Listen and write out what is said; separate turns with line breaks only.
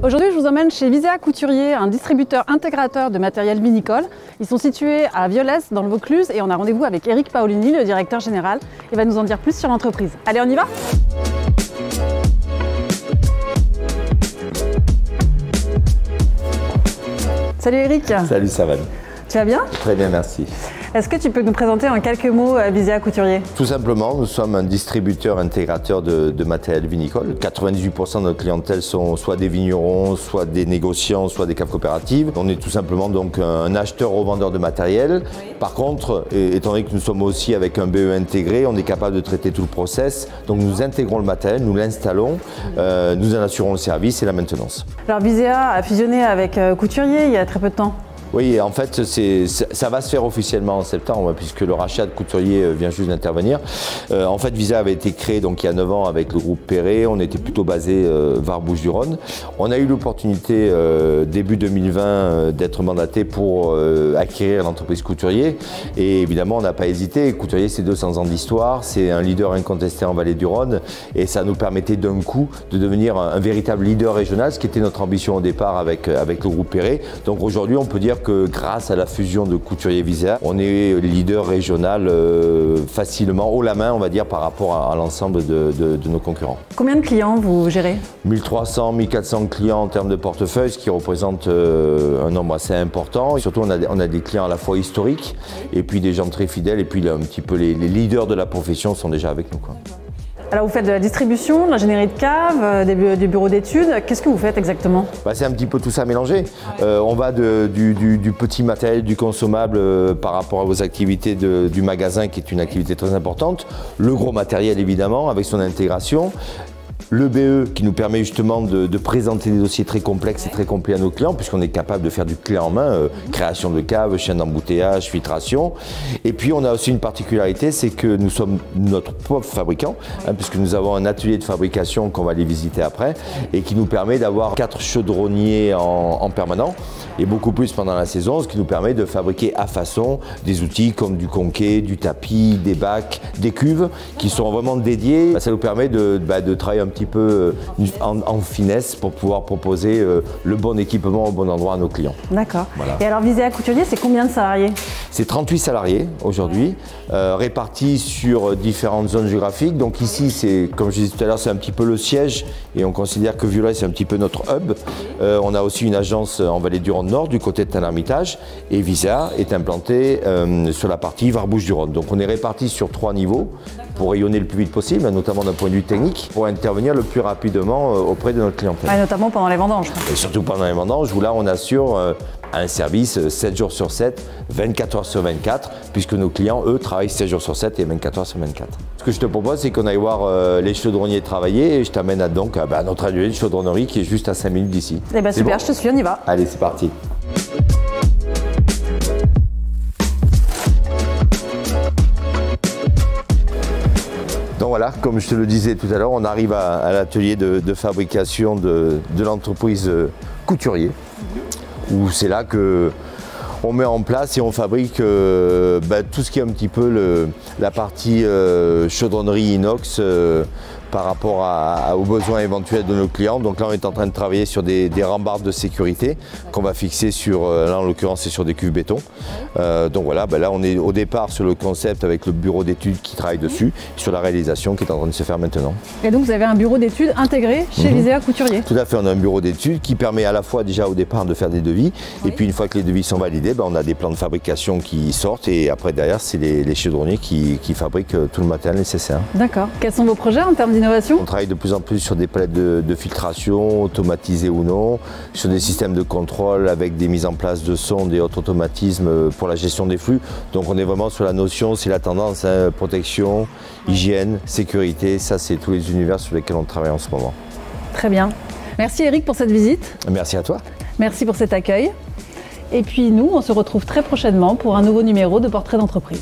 Aujourd'hui, je vous emmène chez Visea Couturier, un distributeur intégrateur de matériel vinicole. Ils sont situés à Violès, dans le Vaucluse, et on a rendez-vous avec Eric Paolini, le directeur général. Il va nous en dire plus sur l'entreprise. Allez, on y va? Salut Eric.
Salut Savane.
Tu vas bien?
Très bien, merci.
Est-ce que tu peux nous présenter en quelques mots Visea Couturier?
Tout simplement, nous sommes un distributeur intégrateur de matériel vinicole. 98% de notre clientèle sont soit des vignerons, soit des négociants, soit des caves coopératives. On est tout simplement donc un acheteur-revendeur de matériel. Oui. Par contre, étant donné que nous sommes aussi avec un BE intégré, on est capable de traiter tout le process. Donc nous intégrons le matériel, nous l'installons, nous en assurons le service et la maintenance. Alors
Visea a fusionné avec Couturier il y a très peu de temps.
Oui, en fait, ça va se faire officiellement en septembre, puisque le rachat de Couturier vient juste d'intervenir. En fait, Visea avait été créé donc, il y a 9 ans avec le groupe Perret. On était plutôt basé Var-Bouches-du-Rhône. On a eu l'opportunité, début 2020, d'être mandaté pour acquérir l'entreprise Couturier. Et évidemment, on n'a pas hésité. Couturier, c'est 200 ans d'histoire. C'est un leader incontesté en vallée du Rhône. Et ça nous permettait d'un coup de devenir un véritable leader régional, ce qui était notre ambition au départ avec le groupe Perret. Donc aujourd'hui, on peut dire que grâce à la fusion de Couturier Visea, on est leader régional facilement, haut la main, on va dire, par rapport à l'ensemble de nos concurrents.
Combien de clients vous gérez? 1300,
1400 clients en termes de portefeuille, ce qui représente un nombre assez important. Et surtout, on a des clients à la fois historiques et puis des gens très fidèles. Et puis, là, un petit peu les leaders de la profession sont déjà avec nous, quoi.
Alors vous faites de la distribution, de l'ingénierie de cave, des bureaux d'études. Qu'est-ce que vous faites exactement?
C'est un petit peu tout ça mélangé. On va du petit matériel, du consommable par rapport à vos activités du magasin, qui est une activité très importante. Le gros matériel évidemment, avec son intégration. Le BE qui nous permet justement de présenter des dossiers très complexes et très complets à nos clients, puisqu'on est capable de faire du clé en main, création de cave, chaîne d'embouteillage, filtration. Et puis on a aussi une particularité, c'est que nous sommes notre propre fabricant, puisque nous avons un atelier de fabrication qu'on va aller visiter après, et qui nous permet d'avoir 4 chaudronniers en permanent, et beaucoup plus pendant la saison, ce qui nous permet de fabriquer à façon des outils comme du conquet, du tapis, des bacs, des cuves, qui sont vraiment dédiés. Ça nous permet de travailler un petit peu en finesse pour pouvoir proposer le bon équipement au bon endroit à nos clients.
D'accord. Voilà. Et alors Visea Couturier, c'est combien de salariés?
C'est 38 salariés aujourd'hui, répartis sur différentes zones géographiques. Donc ici, c'est, comme je disais tout à l'heure, c'est un petit peu le siège et on considère que Violès, c'est un petit peu notre hub. On a aussi une agence en vallée du Rhône Nord, du côté de Tain-l'Hermitage, et Visea est implanté sur la partie Var-Bouches-du-Rhône. Donc on est répartis sur 3 niveaux pour rayonner le plus vite possible, notamment d'un point de vue technique, pour intervenir le plus rapidement auprès de notre clientèle.
Ouais, notamment pendant les vendanges.
Et surtout pendant les vendanges, où là on assure un service 7 jours sur 7, 24 heures sur 24, puisque nos clients, eux, travaillent 7 jours sur 7 et 24 heures sur 24. Ce que je te propose, c'est qu'on aille voir les chaudronniers travailler, et je t'amène à notre atelier de chaudronnerie qui est juste à 5 minutes d'ici.
Eh ben super, bon. Je te suis, on y va.
Allez, c'est parti. Donc voilà, comme je te le disais tout à l'heure, on arrive à l'atelier de fabrication de l'entreprise Couturier, où c'est là qu'on met en place et on fabrique tout ce qui est un petit peu la partie chaudronnerie inox par rapport aux besoins éventuels de nos clients. Donc là, on est en train de travailler sur des rambardes de sécurité qu'on va fixer sur, là en l'occurrence, c'est sur des cuves béton. Donc voilà, là on est au départ sur le concept avec le bureau d'études qui travaille dessus, sur la réalisation qui est en train de se faire maintenant.
Et donc vous avez un bureau d'études intégré chez Visea Couturier?
Tout à fait, on a un bureau d'études qui permet à la fois déjà au départ de faire des devis, et puis une fois que les devis sont validés, on a des plans de fabrication qui sortent, et après derrière c'est les chaudronniers qui fabriquent tout le matériel nécessaire.
D'accord. Quels sont vos projets en termes d'innovation?
On travaille de plus en plus sur des palettes de filtration, automatisées ou non, sur des systèmes de contrôle avec des mises en place de sondes et autres automatismes pour la gestion des flux. Donc on est vraiment sur la notion, c'est la tendance, protection, hygiène, sécurité, ça c'est tous les univers sur lesquels on travaille en ce moment.
Très bien. Merci Eric pour cette visite.
Merci à toi.
Merci pour cet accueil. Et puis nous, on se retrouve très prochainement pour un nouveau numéro de Portrait d'entreprise.